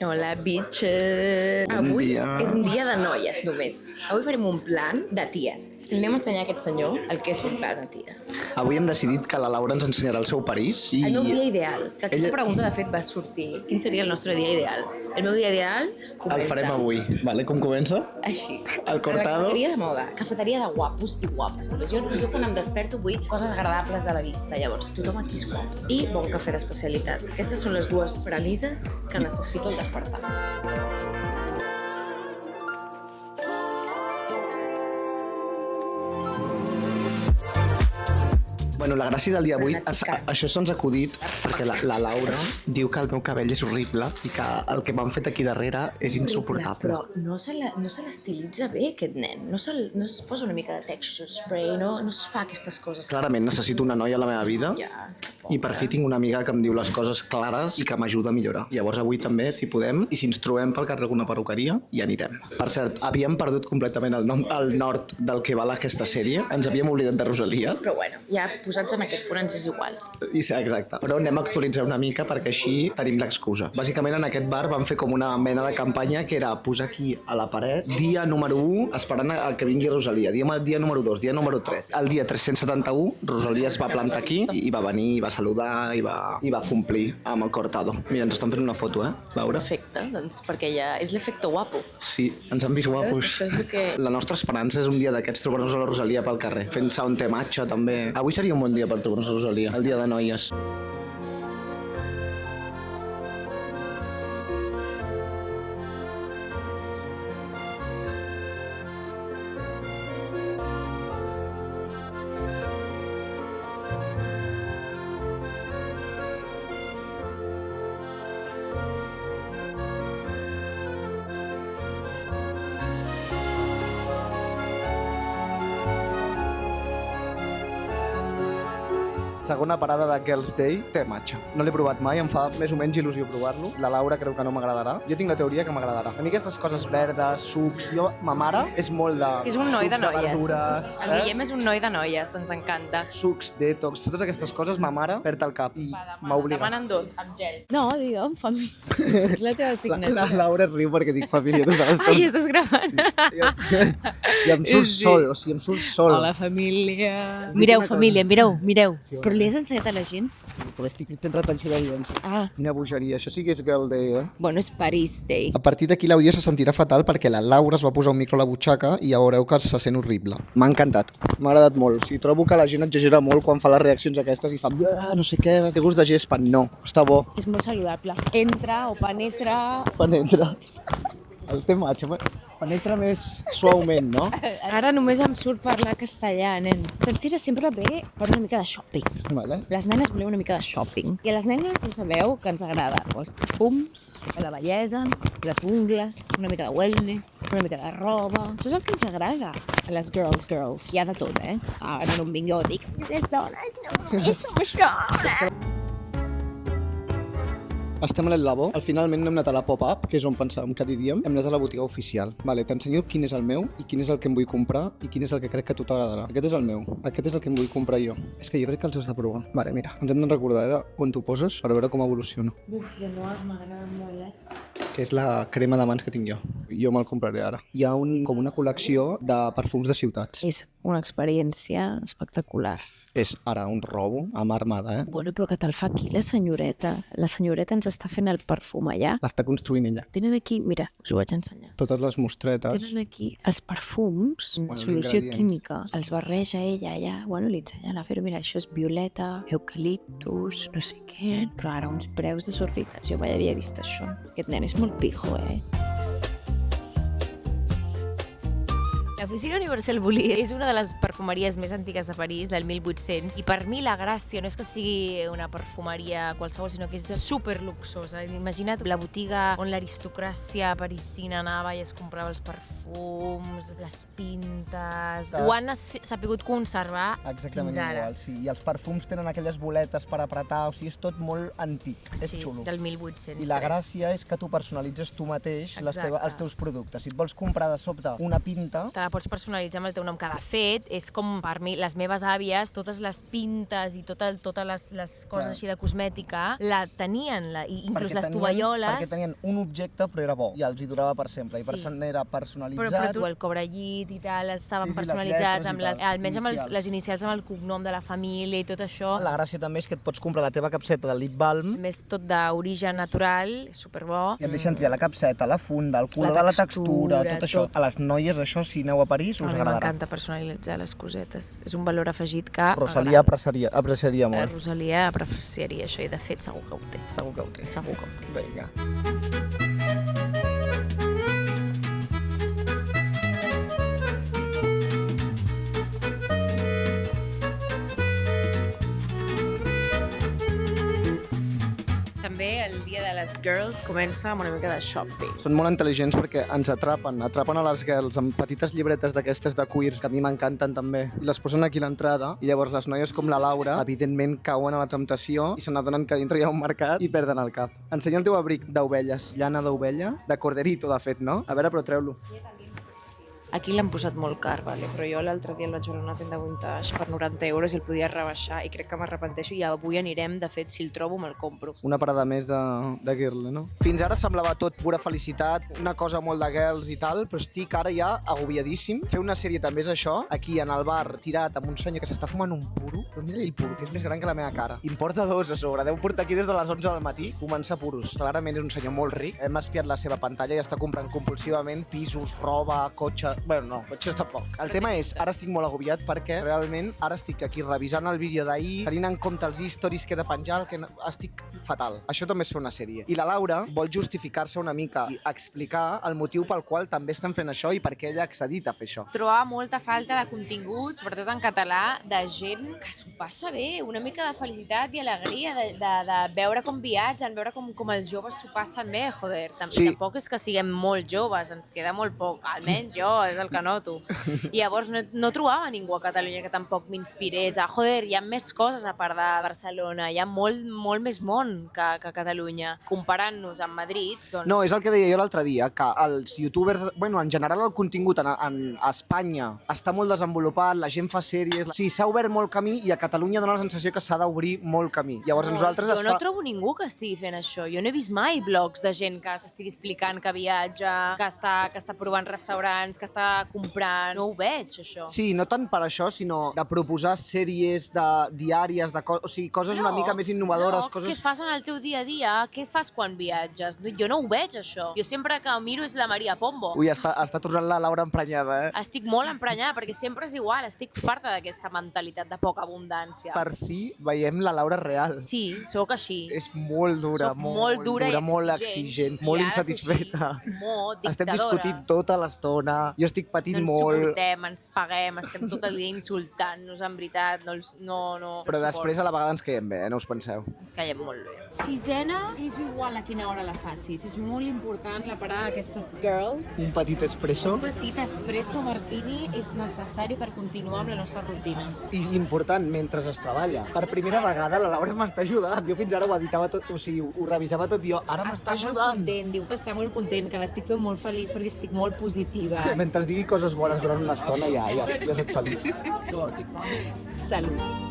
Hola, bitches! Avui dia. és un dia de noies, només. Avui farem un plan de ties. Li anem a ensenyar a aquest senyor el que és un plan de ties. Avui hem decidit que la Laura ens ensenyarà el seu París i... El meu dia ideal. Que aquesta Ella- pregunta, de fet, va sortir. Quin seria el nostre dia ideal? El meu dia ideal comença... El farem avui, vale? Com comença? Així. El cortado. Cafeteria de moda. Cafeteria de guapos i guapes. Jo quan em desperto vull coses agradables a la vista. Llavors, tothom aquí és guapo. I bon cafè d'especialitat. Aquestes són les dues premisses que necessito al despertar. Bueno, la gràcia del dia d'avui, això se'ns ha acudit perquè la Laura diu que el meu cabell és horrible i que el que m'han fet aquí darrere és insuportable. Però no se l'estilitza bé, aquest nen. No es posa una mica de texture spray, no es fa aquestes coses. Clarament necessito una noia a la meva vida Ja, és que i per fi tinc una amiga que em diu les coses clares i que m'ajuda a millorar. Llavors avui també, si podem, i si ens trobem pel carrer alguna perruqueria, hi anirem. Per cert, havíem perdut completament el nord del que val aquesta sèrie. Ens havíem oblidat de Rosalia. Però bueno, ja posats en aquest punt ens és igual. Exacte. Però anem a actualitzar una mica perquè així tenim l'excusa. Bàsicament en aquest bar vam fer com una mena de campanya que era posar aquí a la paret dia número 1 esperant a que vingui Rosalia, dia número 2, dia número 3. El dia 371 Rosalia es va plantar aquí i va venir, i va saludar i va complir amb el cortado. Mira, ens estan fent una foto, Laura? Perfecte, doncs perquè ja és l'efecte guapo. Sí, ens han vist guapos. Això és el que... La nostra esperança és un dia d'aquests trobar-nos a la Rosalia pel carrer, fent-se un tematge també. Avui seria un bon dia per trobar-nos a Rosalia, el dia de noies. Segona parada de Girls' Day, té matxa. No l'he provat mai, em fa més o menys il·lusió provar-lo. La Laura creu que no m'agradarà. Jo tinc la teoria que m'agradarà. A mi aquestes coses verdes, sucs... Ma mare és molt de... És un noi de sucs noies. Verdures, El Guillem és un noi de noies, ens encanta. Sucs, detox, totes aquestes coses, ma mare perd el cap i m'ha obligat. Demanen dos, amb gel. No, digue'm, família. És la teva La signatura. Laura es riu perquè dic família tota Ai, l'estona. estàs gravant. I em surt Sí. sol, o sigui, em surt sol. Hola, família. Us dic Mireu, una cosa. família, mireu. Sí, Però li has ensenyat a la gent? Però estic fent retenció d'audiència. Ah, Quina bogeria, això sí que és Girl Day, bueno, és Paris Day. A partir d'aquí l'àudio se sentirà fatal perquè la Laura es va posar un micro a la butxaca i ja veureu que se sent horrible. M'ha encantat, m'ha agradat molt. O sigui, trobo que la gent exagera molt quan fa les reaccions aquestes i fa no sé què, té gust de gespa. No, està bo. És molt saludable. Entra o penetra... Penetra. El té matxa, penetra més suaument, no? Ara només em surt parlar castellà, nen. Tercera sempre ve per una mica de shopping. Vale. Les nenes voleu una mica de shopping. I a les nenes ja sabeu que ens agrada els perfums, la bellesa, les ungles, una mica de wellness, una mica de roba. Això és el que ens agrada a les girls. Hi ha de tot, Ara no em vingui a dir que les dones no només som això. Estem a l'El·labo. Finalment no hem anat a la pop-up, que és on pensàvem que diríem. Hem anat a la botiga oficial. Vale, t'ensenyo quin és el meu i quin és el que em vull comprar i quin és el que crec que a tu t'agradarà. Aquest és el meu. Aquest és el que em vull comprar jo. És que jo crec que els has de provar. Vale, mira, ens hem de recordar on t'ho poses per veure com evoluciona. Uf, de noir m'agrada molt, Que és la crema de mans que tinc jo. Jo me'l compraré ara. Hi ha com una col·lecció de perfums de ciutats. És una experiència espectacular. És ara un robo amb armada, Bueno, però que te'l fa aquí la senyoreta. La senyoreta ens està fent el perfum allà. L'està construint ella. Tenen aquí, mira, us ho vaig ensenyar. Totes les mostretes. Tenen aquí els perfums, Bueno, els solució ingredients. química. Els barreja ella allà. Bueno, li ensenya a fer-ho. Mira, això és violeta, eucaliptus, no sé què. Però ara uns preus de sorrites. Jo mai havia vist això. Aquest nen és molt pijo, L'Oficina Universal Bullier és una de les perfumeries més antigues de París, del 1800, i per mi la gràcia no és que sigui una perfumeria qualsevol, sinó que és superluxosa. Imagina't la botiga on l'aristocràcia parisina anava i es comprava els perfums perfums, les pintes... Ho han sapigut conservar Exactament fins ara. igual, sí. I els perfums tenen aquelles boletes per apretar, o sigui, és tot molt antic, és xulo. Del 1803. I la gràcia és que tu personalitzes tu mateix els teus productes. Si et vols comprar de sobte una pinta... Te la pots personalitzar amb el teu nom, que de fet és com per mi, les meves àvies, totes les pintes i totes les coses així de cosmètica, la tenien, inclús les tovalloles... Perquè tenien un objecte, però era bo, i els hi durava per sempre, i per això era personalitzat. Però tu, el cobrellit i tal, estaven personalitzats, almenys amb les inicials amb el cognom de la família i tot això. La gràcia també és que et pots comprar la teva capseta de lip balm. Més tot d'origen natural, superbo. I et deixen triar la capseta, la funda, el color de la textura, tot això. A les noies, això, si aneu a París, us agradarà. M'encanta personalitzar les cosetes. És un valor afegit que... Rosalia apreciaria molt. Rosalia apreciaria això, i de fet segur que ho té. Segur que ho té. Segur que ho té. Vinga. També el dia de les girls comença amb una mica de shopping. Són molt intel·ligents perquè ens atrapen a les girls amb petites llibretes d'aquestes de cuir, que a mi m'encanten també, i les posen aquí a l'entrada, i llavors les noies com la Laura, evidentment cauen a la temptació i se n'adonen que dintre hi ha un mercat i perden el cap. Ensenya el teu abric d'ovelles, llana d'ovella, de corderito, de fet, no? A veure, però treu-lo. Aquí l'han posat molt car, vale? Però jo l'altre dia el vaig veure a una tenda vintage per 90 euros i el podia rebaixar, i crec que m'arrepenteixo, i avui anirem, de fet, si el trobo me'l compro. Una parada més de girl, no? Fins ara semblava tot pura felicitat, una cosa molt de girls i tal, però estic ara ja agobiadíssim. Fer una sèrie també és això, aquí en el bar, tirat amb un senyor que s'està fumant un puro, però mira el puro, que és més gran que la meva cara. I em porta dos a sobre, deu portar aquí des de les 11 del matí, comença puros. Clarament és un senyor molt ric, hem espiat la seva pantalla i està comprant compulsivament pisos, roba, cotxe... Bueno, no, cotxes tampoc. El tema és, ara estic molt agobiat perquè realment ara estic aquí revisant el vídeo d'ahir, tenint en compte els stories que he de penjar, que estic fatal. Això també és fer una sèrie. I la Laura vol justificar-se una mica i explicar el motiu pel qual també estan fent això i per què ella ha accedit a fer això. Trobava molta falta de continguts, sobretot en català, de gent que s'ho passa bé, una mica de felicitat i alegria, de veure com viatgen, veure com els joves s'ho passen bé, joder. Sí. Tampoc és que siguem molt joves, ens queda molt poc, almenys jo, és el que noto. I llavors no trobava ningú a Catalunya que tampoc m'inspirés a, joder, hi ha més coses a part de Barcelona, hi ha molt més món que Catalunya. Comparant-nos amb Madrid, doncs... No, és el que deia jo l'altre dia, que els youtubers, bueno, en general el contingut a Espanya està molt desenvolupat, la gent fa sèries... Sí, s'ha obert molt camí i a Catalunya dona la sensació que s'ha d'obrir molt camí. Llavors nosaltres jo no trobo ningú que estigui fent això. Jo no he vist mai blogs de gent que s'estigui explicant que viatja, que està provant restaurants, que està comprant... No ho veig, això. Sí, no tant per això, sinó de proposar sèries diàries, o sigui, coses una mica més innovadores. Què fas en el teu dia a dia? Què fas quan viatges? Jo no ho veig, això. Jo sempre que miro és la Maria Pombo. Ui, està tornant la Laura emprenyada, eh? Estic molt emprenyada, perquè sempre és igual. Estic farta d'aquesta mentalitat de poca abundància. Per fi veiem la Laura real. Sí, sóc així. És molt dura, molt dura i molt exigent, molt insatisfeta. Molt dictadora. Estem discutint tota l'estona, jo estic patint no molt. No ens suportem, ens paguem, estem tot el dia insultant-nos, en veritat, no. Però després a la vegada ens caiem bé, no us penseu? Ens caiem molt bé. Sisena, és igual a quina hora la facis, és molt important la parada d'aquestes girls. Un petit espresso. Un petit espresso martini és necessari per continuar amb la nostra rutina. I important, mentre es treballa. Per primera vegada la Laura m'està ajudant. Jo fins ara ho editava tot, o sigui, ho revisava tot i jo. Ara m'està ajudant. Diu que està molt content, que l'estic fent molt feliç perquè estic molt positiva. Sí, mentre digui coses bones durant una estona ja soc feliç. Salut.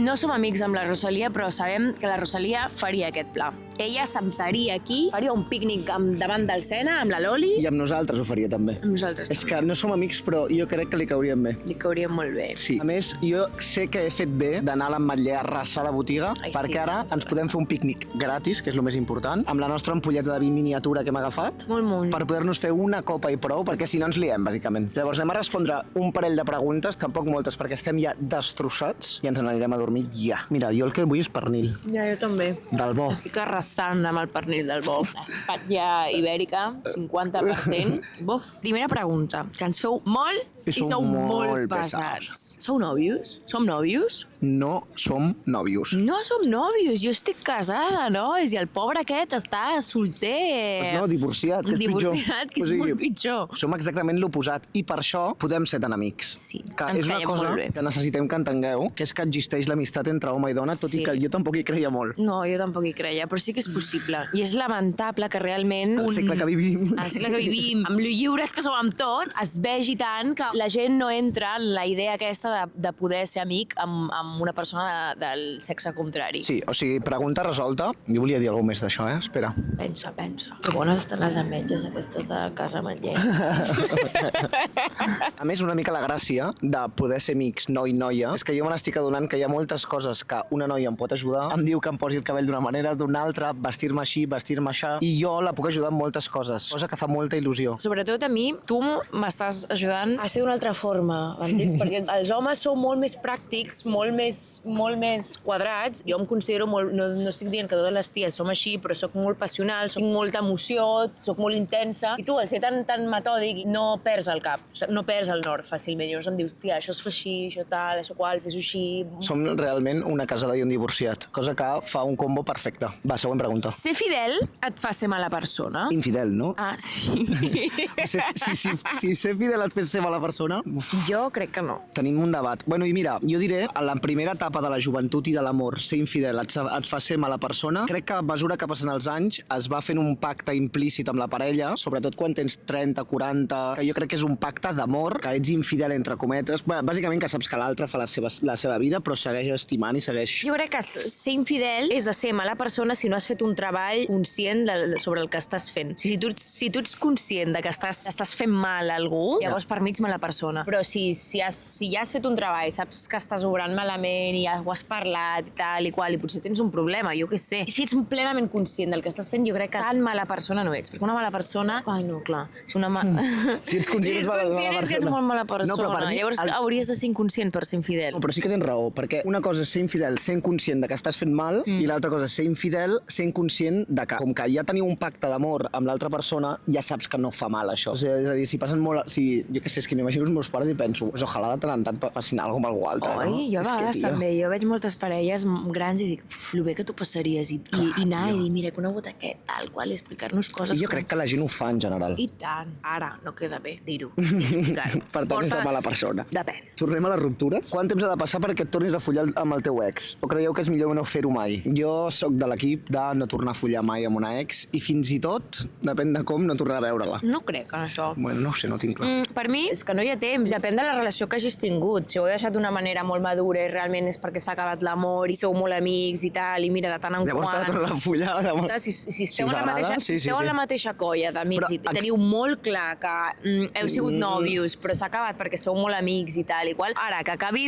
No som amics amb la Rosalia, però sabem que la Rosalia faria aquest pla. Ella s'emptaria aquí, faria un pícnic davant del Sena, amb la Loli. I amb nosaltres ho faria també. Amb nosaltres És que no som amics, però jo crec que li cauríem bé. Li cauríem molt bé. Sí. A més, jo sé que he fet bé d'anar a l'Ametller a arrasar la botiga, perquè ara ens podem fer un pícnic gratis, que és el més important, amb la nostra ampolleta de vi miniatura que hem agafat, per poder-nos fer una copa i prou, perquè si no ens liem, bàsicament. Llavors anem a respondre un parell de preguntes, tampoc moltes, perquè estem ja destrossats, i ens n'anirem a dormir. dormir ja. Mira, jo el que vull és pernil. Ja, jo també. Del bo. Estic arrasant amb el pernil del bo. Espatlla ibèrica, 50%. Buf. Primera pregunta, que ens feu molt I i sou molt pesats. Sou nòvios? Som nòvios? No som nòvios. No som nòvios, jo estic casada, nois, i el pobre aquest està solter. Pues no, divorciat, que és pitjor. Divorciat, que és molt pitjor. Som exactament l'oposat i per això podem ser tan amics. Sí, que ens és una caiem cosa molt bé. que necessitem que entengueu, que és que existeix l'amistat entre home i dona, tot i que jo tampoc hi creia molt. No, jo tampoc hi creia, però sí que és possible. I és lamentable que realment... El segle que vivim. El segle que vivim, amb lo lliures que som amb tots, es vegi tant que la gent no entra en la idea aquesta de poder ser amic amb una persona del sexe contrari. Sí, o sigui, pregunta resolta. Jo volia dir alguna més d'això, espera. Pensa. Que bones estan les ametges aquestes de casa Matller. A més, una mica la gràcia de poder ser amics noi-noia és que jo me n'estic adonant que hi ha moltes coses que una noia em pot ajudar. Em diu que em posi el cabell d'una manera, d'una altra, vestir-me així, vestir-me aixà, i jo la puc ajudar en moltes coses, cosa que fa molta il·lusió. Sobretot a mi, tu m'estàs ajudant a ser d'una altra forma, m'entens? Perquè els homes són molt més pràctics, molt més quadrats. Jo em considero molt... No estic dient que totes les ties som així, però sóc molt passional, sóc molta emoció, sóc molt intensa. I tu, al ser tan metòdic, no perds el cap, no perds el nord fàcilment. Llavors em dius, tia, això es fa així, això tal, això qual, fes-ho així... Som realment una casada i un divorciat, cosa que fa un combo perfecte. Va, següent pregunta. Ser fidel et fa ser mala persona? Infidel, no? Ah, sí. Si ser fidel et fa ser mala persona... Jo crec que no. Tenim un debat. Bueno, i mira, jo diré, a la primera etapa de la joventut i de l'amor, ser infidel et fa ser mala persona. Crec que a mesura que passen els anys es va fent un pacte implícit amb la parella, sobretot quan tens 30, 40, que jo crec que és un pacte d'amor, que ets infidel entre cometes. Bé, bàsicament que saps que l'altre fa la seva vida, però segueix estimant i segueix... Jo crec que ser infidel és de ser mala persona si no has fet un treball conscient sobre el que estàs fent. Si tu ets conscient de que estàs fent mal a algú, llavors per mi ets mala persona. Però si ja has fet un treball, saps que estàs obrant malament i ho has parlat i tal i qual, i potser tens un problema, jo què sé. Si ets plenament conscient del que estàs fent, jo crec que tan mala persona no ets. Perquè una mala persona... Ai, no, clar. Si ets conscient ets mala persona. és que ets molt mala persona. No, però per mi, llavors hauries de ser inconscient per ser infidel. No, però sí que tens raó, perquè una cosa és ser infidel sent conscient de que estàs fent mal i l'altra cosa és ser infidel sent conscient de que, com que ja teniu un pacte d'amor amb l'altra persona, ja saps que no fa mal això. O sigui, és a dir, si passen molt... Jo què sé, és que m'imagino els meus pares i penso, pues, ojalà de tant en tant facin alguna cosa amb algú altre, no? Jo a vegades també, jo veig moltes parelles grans i dic, lo bé que tu passaries i anar i dir, mira, he conegut aquest, tal qual, i explicar-nos coses. I jo crec que la gent ho fa en general. I tant. Ara, no queda bé dir-ho i explicar-ho. Per tant, és de mala persona. Depèn. Tornem a les ruptures. Quant temps ha de passar perquè et tornis a follar amb el teu ex? O creieu que és millor no fer-ho mai? Jo sóc de l'equip de no tornar a follar mai amb una ex i fins i tot, depèn de com, no tornar a veure-la. No crec en això. Bueno, no ho sé, no tinc clar. Per mi és que no hi ha temps, depèn de la relació que hagis tingut. Si ho heu deixat d'una manera molt madura i realment és perquè s'ha acabat l'amor i sou molt amics i tal, i mira, de tant en Llavors quant... t'ha de tornar a follar. Si esteu en la mateixa colla d'amics i teniu molt clar que heu sigut nòvios, però s'ha acabat perquè sou molt amics i tal i qual, ara, que acabi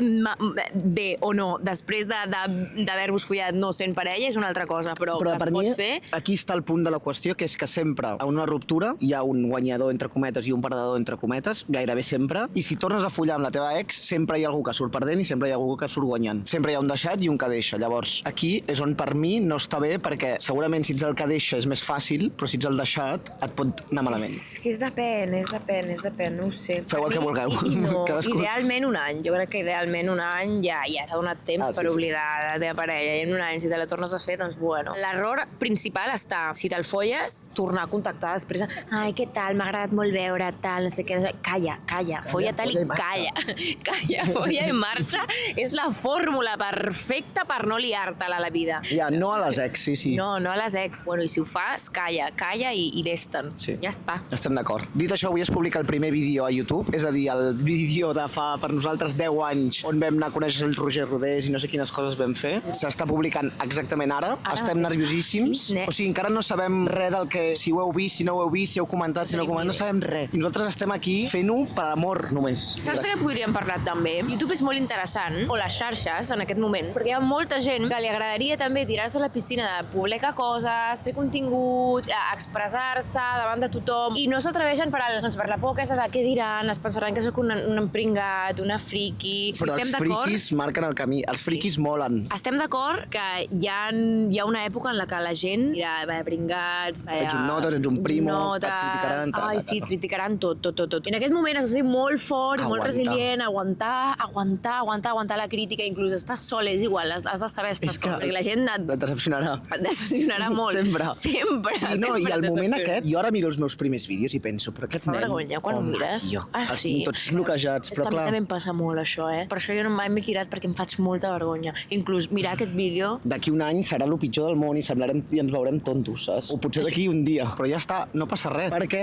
bé o no, després d'haver-vos follat no sent parella, és una altra cosa, però que es pot fer... Aquí està el punt de la qüestió, que és que sempre a una ruptura hi ha un guanyador entre cometes i un perdedor entre cometes, gairebé sempre, i si tornes a follar amb la teva ex, sempre hi ha algú que surt perdent i sempre hi ha algú que surt guanyant. Sempre hi ha un deixat i un que deixa. Llavors, aquí és on per mi no està bé, perquè segurament si ets el que deixa és més fàcil, però si ets el deixat et pot anar malament. És que depèn, no ho sé. Feu el que vulgueu. No, idealment un any. Jo crec que idealment un any ja t'ha donat temps per oblidar la teva parella. I en un any, si te la tornes a fer, doncs bueno. L'error principal està, si te'l folles, tornar a contactar després. Ai, què tal? M'ha agradat molt veure, tal, no sé què. Calla, folla-te'l i calla. Calla, folla i marxa. És la fórmula perfecta per no liar-te-la a la vida. Ja, no a les ex, sí. No a les ex. Bueno, i si ho fas, calla i ves-te'n. Sí. Ja està. Estem d'acord. Dit això, avui es publica el primer vídeo a YouTube, és a dir, el vídeo de fa per nosaltres 10 anys on vam anar a conèixer el Roger Rodés i no sé quines coses vam fer. S'està publicant exactament ara. Estem nerviosíssims. O sigui, encara no sabem res del que, si ho heu vist, si no ho heu vist, si heu comentat, si no heu comentat, no sabem res. I nosaltres estem aquí fent-ho per amor només. Saps que podríem parlar també? YouTube és molt interessant, o les xarxes en aquest moment, perquè hi ha molta gent que li agradaria també tirar-se a la piscina de publicar coses, fer contingut, expressar-se davant de tothom, i no s'atreveixen per la por aquesta de què diran, es pensaran que sóc un empringat, una friki... Però els friquis marquen el camí mi. Els friquis molen. Estem d'acord que hi ha una època en la que la gent dirà, bringats... Ets un notes, ets un primo, et criticaran... Ai, sí, et criticaran tot. I en aquest moment has de ser molt fort i molt resilient, aguantar la crítica, inclús estar sol, és igual, has de saber estar sol, perquè la gent et decepcionarà. Et decepcionarà molt. Sempre. I al moment aquest, jo ara miro els meus primers vídeos i penso, però aquest nen... Fa vergonya quan ho mires. Els tinc tots bloquejats, però clar... És que a mi també em passa molt això, Per això jo mai m'he tirat, perquè em faig molta vergonya. Inclús mirar aquest vídeo... D'aquí un any serà el pitjor del món i ens veurem tontos, saps? O potser d'aquí un dia, però ja està, no passa res. Perquè,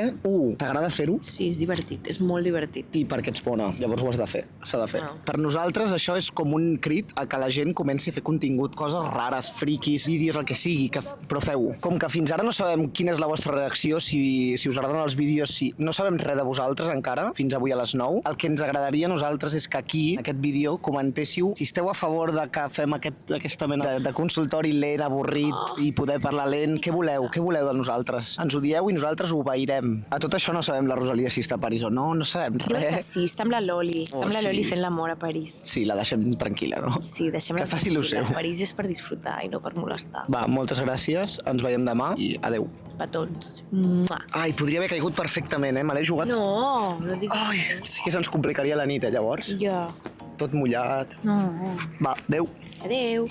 t'agrada fer-ho? Sí, és divertit, és molt divertit. I perquè ets bona, llavors ho has de fer, s'ha de fer. Per nosaltres això és com un crit a que la gent comenci a fer contingut, coses rares, friquis, vídeos, el que sigui, però feu-ho. Com que fins ara no sabem quina és la vostra reacció, si us agraden els vídeos, si no sabem res de vosaltres encara, fins avui a les 9, el que ens agradaria a nosaltres és que aquí, en aquest vídeo, comentéssiu si esteu a favor de que fem aquesta mena de consultori lent, avorrit i poder parlar lent. Què voleu? Què voleu de nosaltres? Ens ho dieu i nosaltres ho obeirem. A tot això no sabem la Rosalia si està a París o no, no sabem res. Jo crec que sí, està amb la Loli. Està amb la Loli fent l'amor a París. Sí, la deixem tranquil·la, no? Sí, deixem-la que faci lo seu. París és per disfrutar i no per molestar. Va, moltes gràcies, ens veiem demà i adeu. Petons. Ai, podria haver caigut perfectament, Me l'he jugat. No diguis. Ai, sí que se'ns complicaria la nit, llavors. Ja. Tot mullat. No. Va, adeu. Adeu.